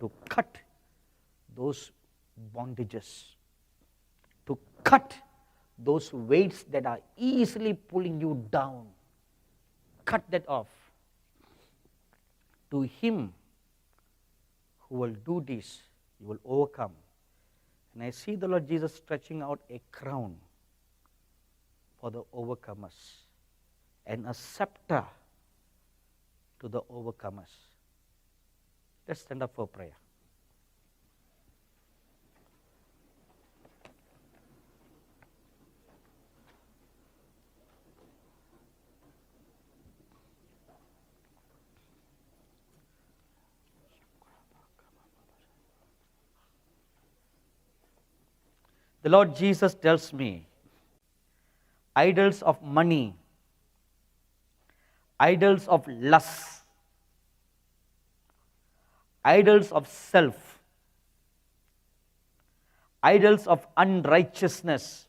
to cut those bondages, to cut those weights that are easily pulling you down. Cut that off. To him who will do this, you will overcome. And I see the Lord Jesus stretching out a crown for the overcomers and a scepter to the overcomers. Let's stand up for prayer. The Lord Jesus tells me, idols of money, idols of lust, idols of self, idols of unrighteousness,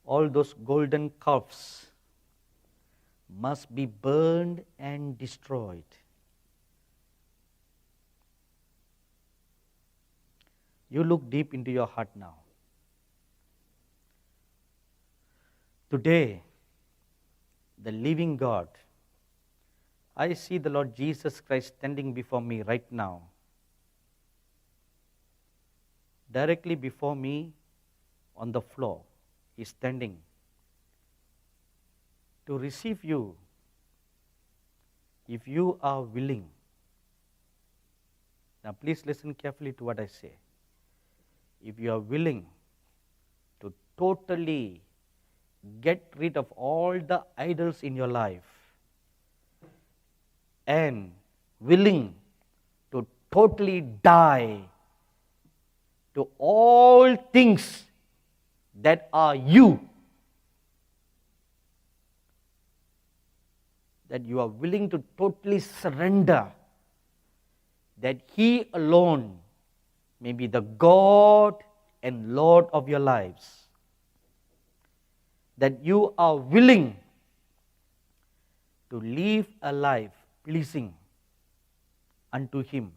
all those golden calves must be burned and destroyed. You look deep into your heart now. Today, the living God, I see the Lord Jesus Christ standing before me right now. Directly before me on the floor, He's standing to receive you if you are willing. Now please listen carefully to what I say. If you are willing to totally get rid of all the idols in your life and willing to totally die to all things that are you, that you are willing to totally surrender, that He alone may be the God and Lord of your lives, that you are willing to live a life pleasing unto Him,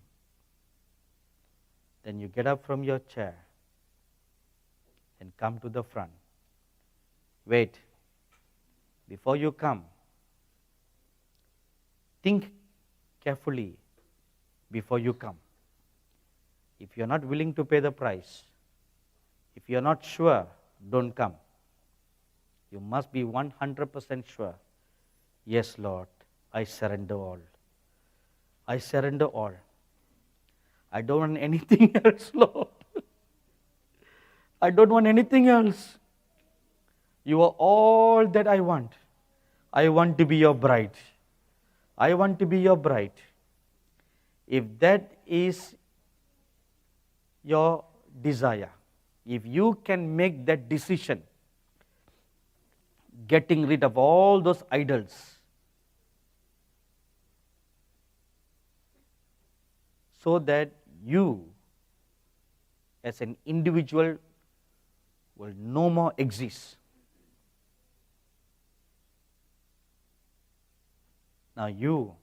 then you get up from your chair and come to the front. Wait, before you come, think carefully before you come. If you are not willing to pay the price, if you are not sure, don't come. You must be 100% sure. Yes, Lord, I surrender all. I surrender all. I don't want anything else, Lord. I don't want anything else. You are all that I want. I want to be your bride. I want to be your bride. If that is your desire, if you can make that decision, getting rid of all those idols, so that you as an individual will no more exist. Now you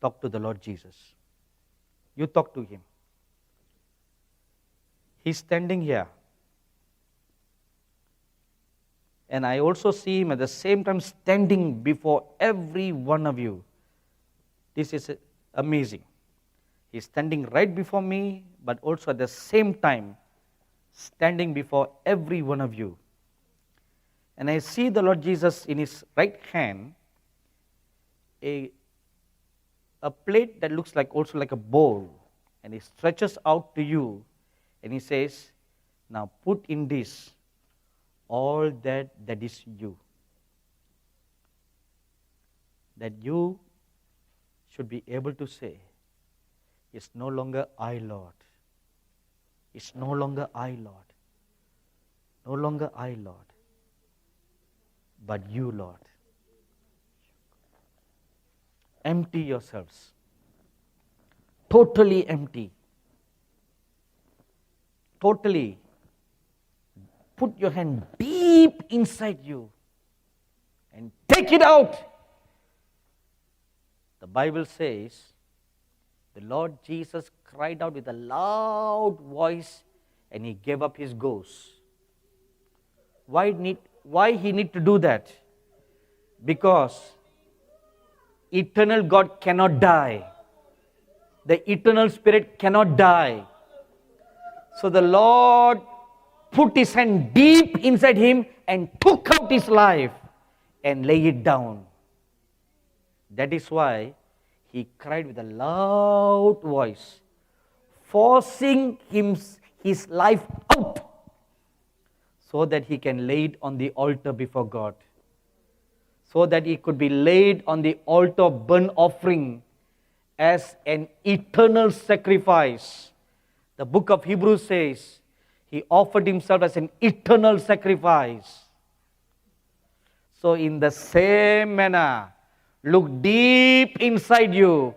talk to the Lord Jesus. You talk to Him. He's standing here. And I also see Him at the same time standing before every one of you. This is amazing. He's standing right before me, but also at the same time standing before every one of you. And I see the Lord Jesus in His right hand, a plate that looks like also like a bowl, and He stretches out to you and He says, now put in this all that is you. That you should be able to say, it's no longer I, Lord. It's no longer I, Lord. No longer I, Lord. But you, Lord. Empty yourselves. Totally empty. Totally put your hand deep inside you and take it out. The Bible says, the Lord Jesus cried out with a loud voice and he gave up his ghost. Why he need to do that? Because eternal God cannot die. The eternal Spirit cannot die. So the Lord put his hand deep inside him and took out his life and lay it down. That is why he cried with a loud voice, forcing his life out so that he can lay it on the altar before God. So that he could be laid on the altar of burnt offering as an eternal sacrifice. The book of Hebrews says, he offered himself as an eternal sacrifice. So in the same manner, look deep inside you,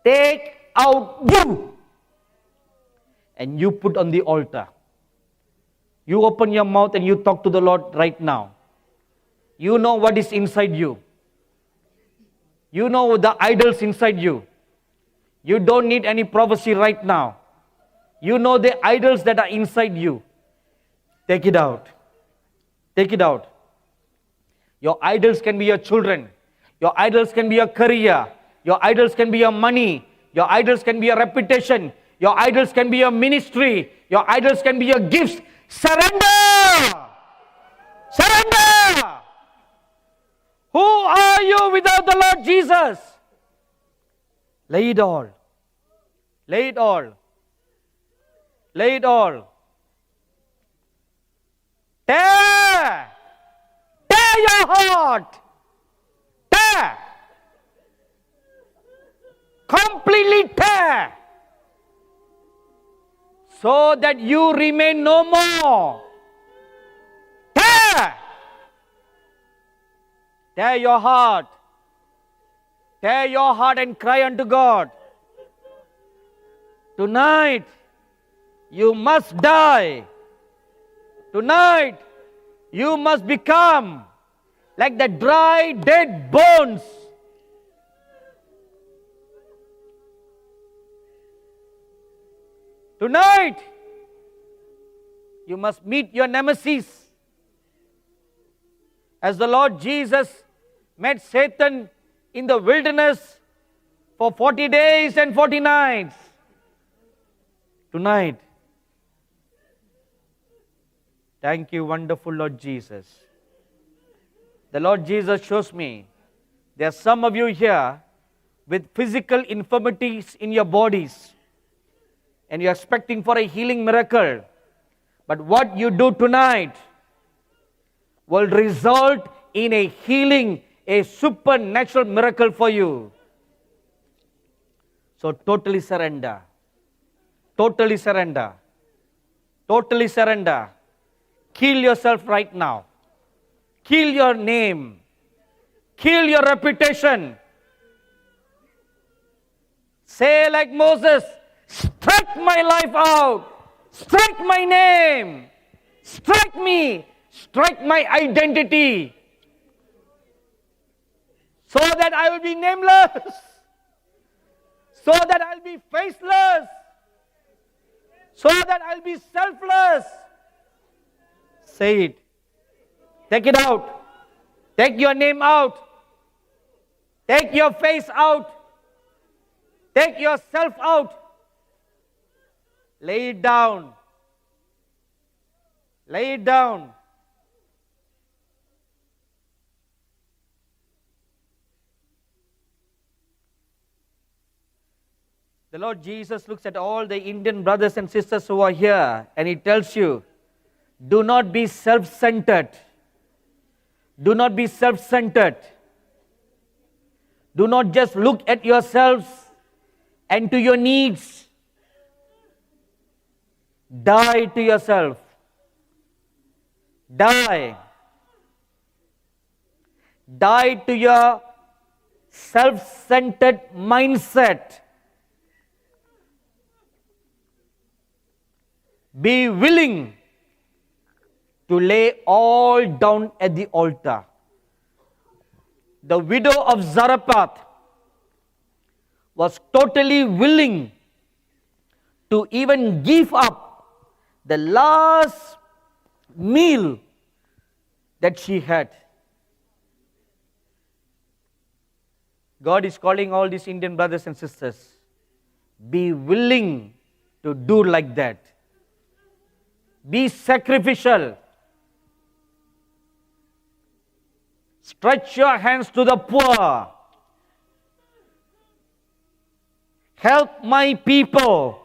take out you, and you put on the altar. You open your mouth and you talk to the Lord right now. You know what is inside you. You know the idols inside you. You don't need any prophecy right now. You know the idols that are inside you. Take it out. Take it out. Your idols can be your children. Your idols can be your career. Your idols can be your money. Your idols can be your reputation. Your idols can be your ministry. Your idols can be your gifts. Surrender! Surrender! Who are you without the Lord Jesus? Lay it all. Lay it all. Lay it all. Tear! Tear your heart! Tear! Completely tear! So that you remain no more. Tear! Tear your heart. Tear your heart and cry unto God. Tonight, you must die. Tonight, you must become like the dry, dead bones. Tonight, you must meet your nemesis. As the Lord Jesus met Satan in the wilderness for 40 days and 40 nights. Tonight, thank you, wonderful Lord Jesus. The Lord Jesus shows me there are some of you here with physical infirmities in your bodies and you're expecting for a healing miracle. But what you do tonight will result in a healing, a supernatural miracle for you. So totally surrender. Totally surrender. Totally surrender. Kill yourself right now. Kill your name. Kill your reputation. Say like Moses, strike my life out. Strike my name. Strike me. Strike my identity. So that I will be nameless. So that I'll be faceless. So that I'll be selfless. Say it. Take it out. Take your name out. Take your face out. Take yourself out. Lay it down. Lay it down. The Lord Jesus looks at all the Indian brothers and sisters who are here and He tells you, do not be self-centered. Do not be self-centered. Do not just look at yourselves and to your needs. Die to yourself. Die. Die to your self-centered mindset. Be willing to lay all down at the altar. The widow of Zarephath was totally willing to even give up the last meal that she had. God is calling all these Indian brothers and sisters, be willing to do like that. Be sacrificial. Stretch your hands to the poor. Help my people.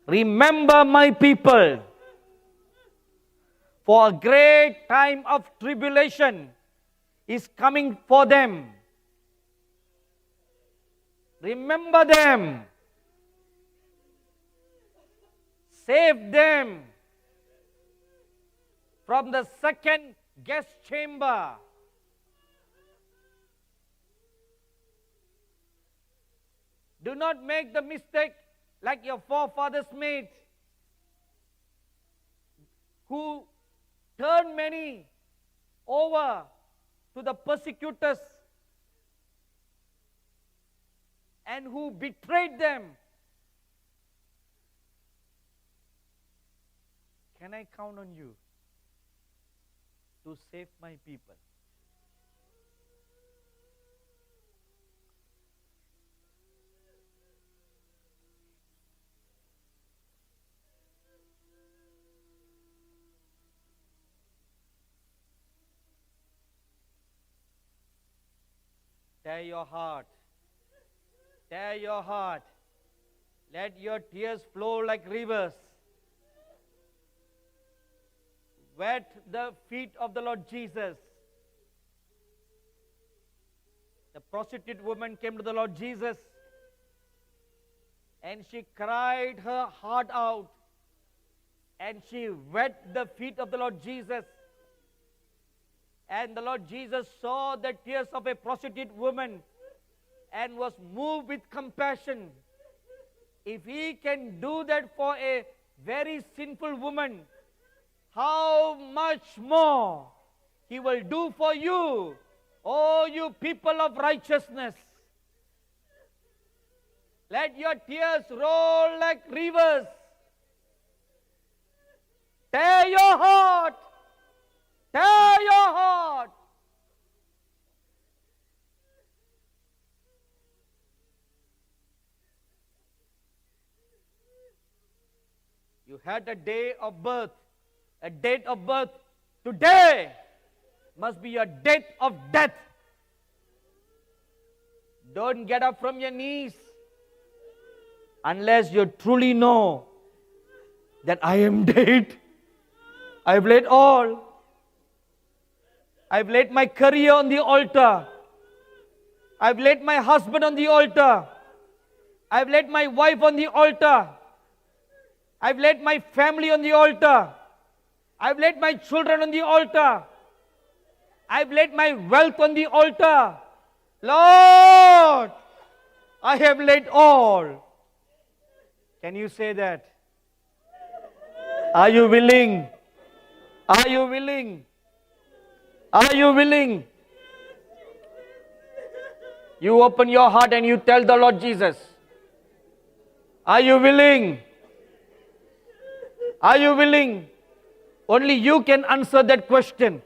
Remember my people. For a great time of tribulation is coming for them. Remember them. Save them from the second guest chamber. Do not make the mistake like your forefathers made, who turned many over to the persecutors and who betrayed them. Can I count on you to save my people? Tear your heart. Tear your heart. Let your tears flow like rivers. Wet the feet of the Lord Jesus. The prostitute woman came to the Lord Jesus and she cried her heart out and she wet the feet of the Lord Jesus. And the Lord Jesus saw the tears of a prostitute woman and was moved with compassion. If He can do that for a very sinful woman, how much more He will do for you, oh you people of righteousness. Let your tears roll like rivers. Tear your heart. Tear your heart. You had a day of birth, a date of birth. Today must be a date of death. Don't get up from your knees unless you truly know that I am dead. I've laid all. I've laid my career on the altar. I've laid my husband on the altar. I've laid my wife on the altar. I've laid my family on the altar. I've laid my children on the altar. I've laid my wealth on the altar. Lord, I have laid all. Can you say that? Are you willing? Are you willing? Are you willing? You open your heart and you tell the Lord Jesus. Are you willing? Are you willing? Only you can answer that question.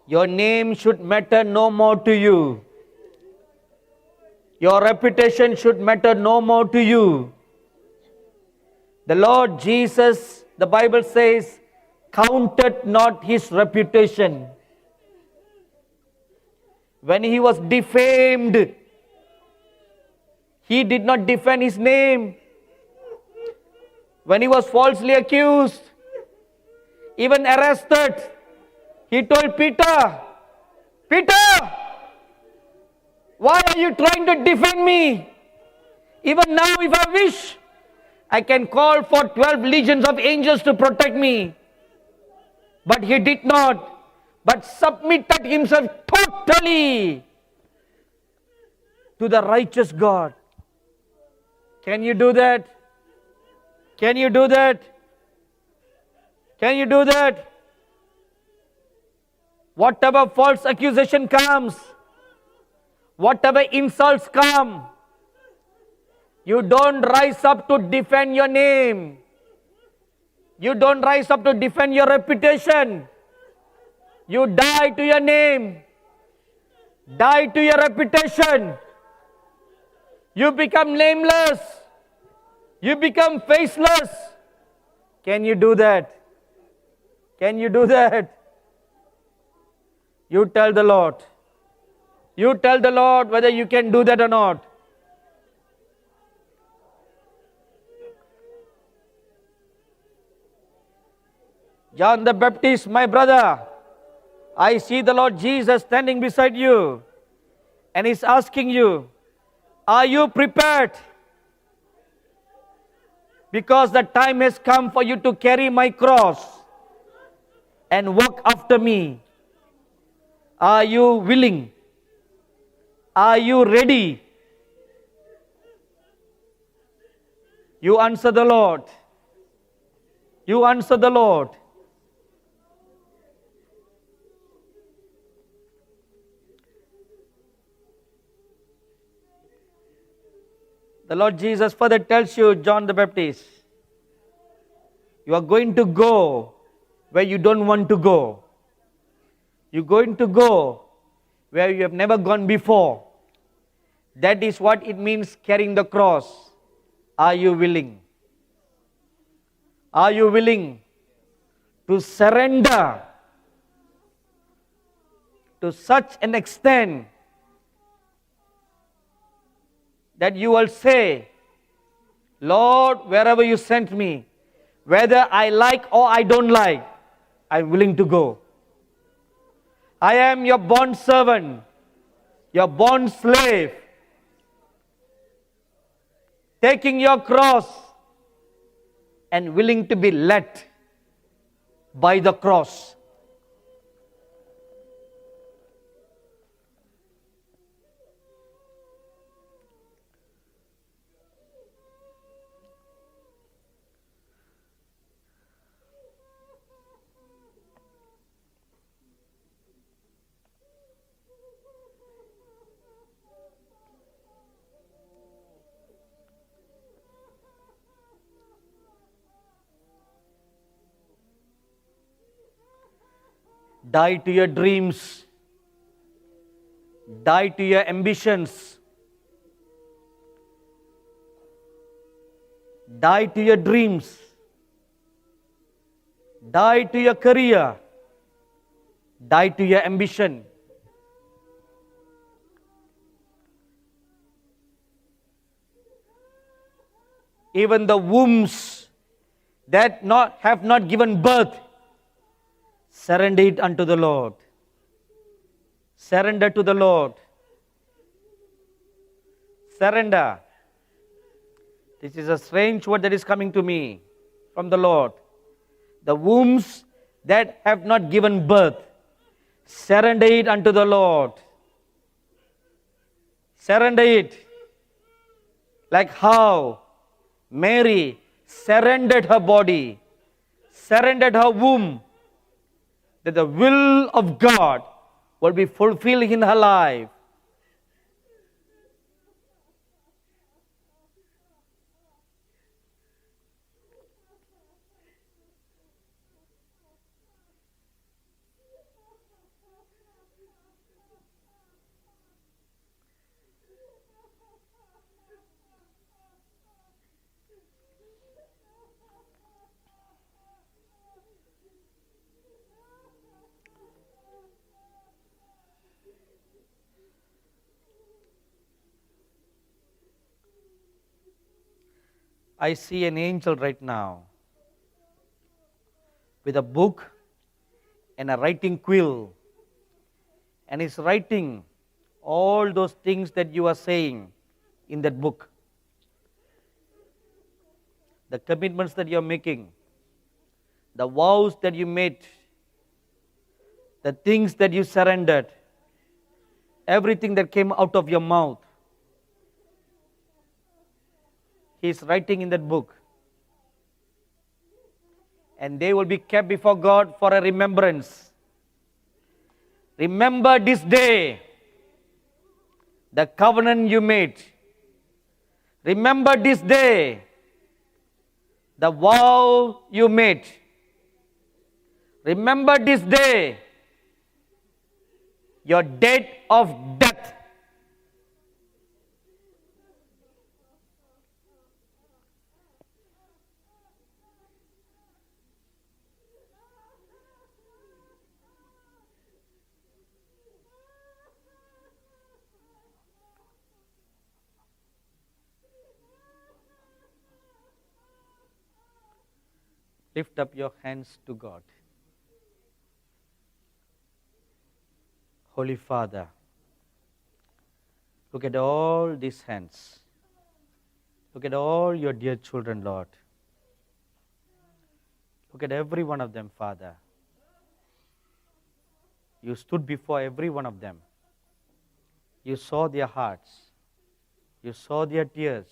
Your name should matter no more to you. Your reputation should matter no more to you. The Lord Jesus, the Bible says, counted not His reputation. When He was defamed, He did not defend His name. When He was falsely accused, even arrested, He told Peter, Peter, Why are you trying to defend me? Even now, if I wish, I can call for 12 legions of angels to protect me. But he did not, but submitted himself totally to the righteous God. Can you do that? Can you do that? Can you do that? Whatever false accusation comes, whatever insults come, you don't rise up to defend your name. You don't rise up to defend your reputation. You die to your name. Die to your reputation. You become nameless. You become faceless. Can you do that? Can you do that? You tell the Lord. You tell the Lord whether you can do that or not. John the Baptist, my brother, I see the Lord Jesus standing beside you, and He's asking you, are you prepared? Because the time has come for you to carry my cross and walk after me. Are you willing? Are you ready? You answer the Lord. You answer the Lord. The Lord Jesus further tells you, John the Baptist, you are going to go where you don't want to go. You're going to go where you have never gone before. That is what it means carrying the cross. Are you willing? Are you willing to surrender to such an extent that you will say, Lord, wherever you sent me, whether I like or I don't like, I'm willing to go. I am your bond servant, your bond slave, taking your cross and willing to be led by the cross. Die to your dreams. Die to your ambitions. Die to your dreams. Die to your career. Die to your ambition. Even the wombs that have not given birth, surrender it unto the Lord. Surrender to the Lord. Surrender. This is a strange word that is coming to me from the Lord. The wombs that have not given birth, surrender it unto the Lord. Surrender it. Like how Mary surrendered her body, surrendered her womb, that the will of God will be fulfilled in her life. I see an angel right now with a book and a writing quill, and he's writing All those things that you are saying in that book, the commitments that you are making, the vows that you made, the things that you surrendered, everything that came out of your mouth, He is writing in that book. And they will be kept before God for a remembrance. Remember this day the covenant you made. Remember this day the vow you made. Remember this day your date of death. Lift up your hands to God. Holy Father, look at all these hands. Look at all your dear children, Lord. Look at every one of them, Father. You stood before every one of them. You saw their hearts. You saw their tears.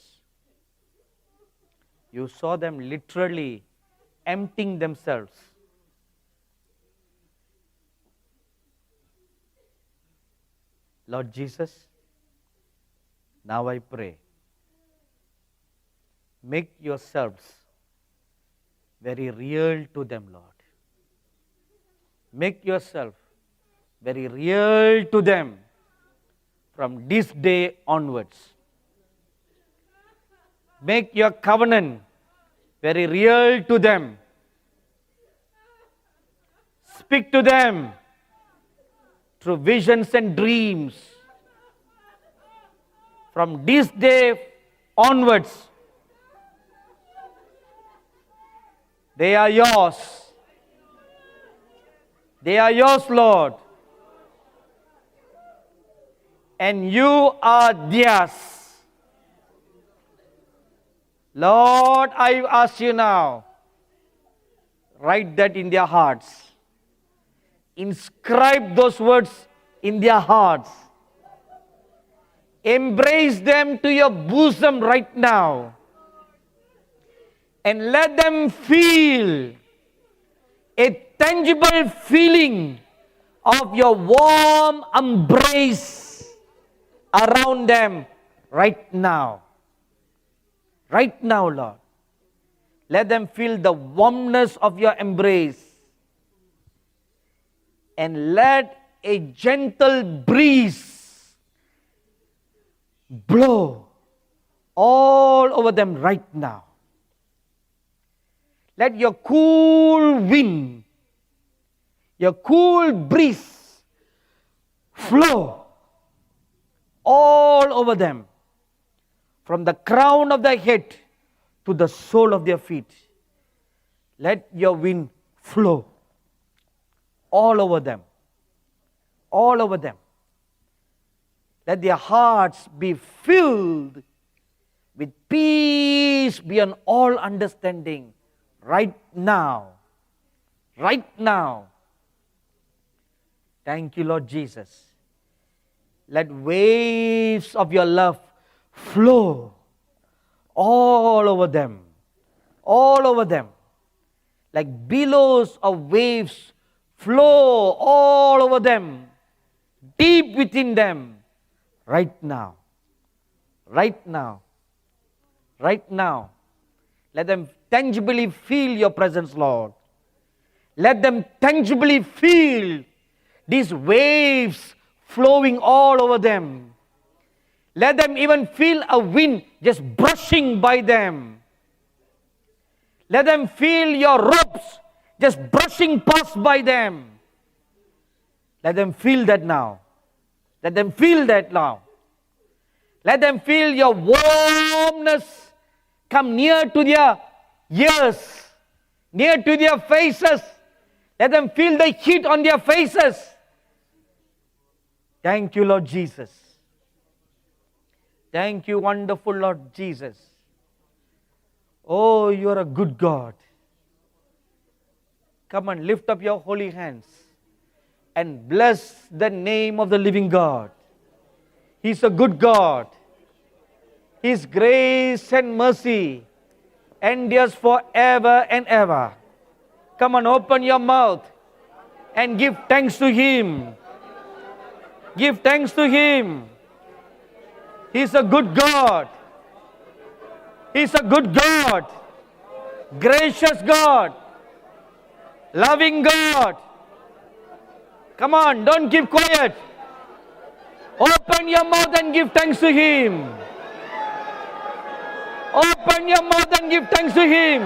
You saw them literally emptying themselves. Lord Jesus, now I pray, make yourselves very real to them, Lord. Make yourself very real to them from this day onwards. Make your covenant very real to them. Speak to them through visions and dreams. From this day onwards, they are yours. They are yours, Lord. And you are theirs. Lord, I ask you now, write that in their hearts. Inscribe those words in their hearts. Embrace them to your bosom right now. And let them feel a tangible feeling of your warm embrace around them right now. Right now, Lord. Let them feel the warmness of your embrace. And let a gentle breeze blow all over them right now. Let your cool wind, your cool breeze flow all over them, from the crown of their head to the sole of their feet. Let your wind flow all over them. All over them. Let their hearts be filled with peace beyond all understanding right now. Right now. Thank you, Lord Jesus. Let waves of your love flow all over them. All over them. Like billows of waves flow all over them. Deep within them. Right now. Right now. Right now. Let them tangibly feel your presence, Lord. Let them tangibly feel these waves flowing all over them. Let them even feel a wind just brushing by them. Let them feel your ropes just brushing past by them. Let them feel that now. Let them feel that now. Let them feel your warmness come near to their ears, near to their faces. Let them feel the heat on their faces. Thank you, Lord Jesus. Thank you, wonderful Lord Jesus. Oh, you are a good God. Come and lift up your holy hands and bless the name of the living God. He's a good God. His grace and mercy endures forever and ever. Come on, open your mouth and give thanks to Him. Give thanks to Him. He's a good God. He's a good God. Gracious God. Loving God. Come on, don't keep quiet. Open your mouth and give thanks to Him. Open your mouth and give thanks to Him.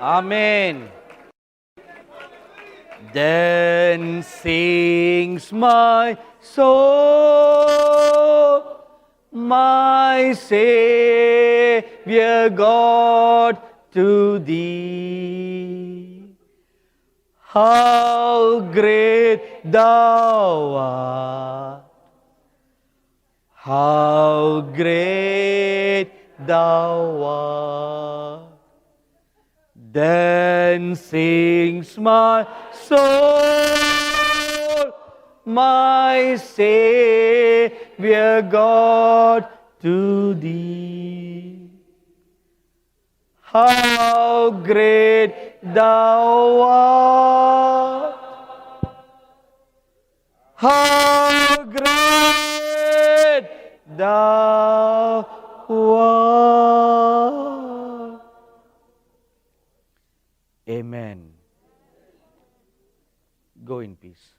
Amen. Then sings my soul, my Savior God, to Thee. How great Thou art! How great Thou art! Then sings my soul, my Savior God, to Thee. How great Thou art! How great Thou art! Amen. Go in peace.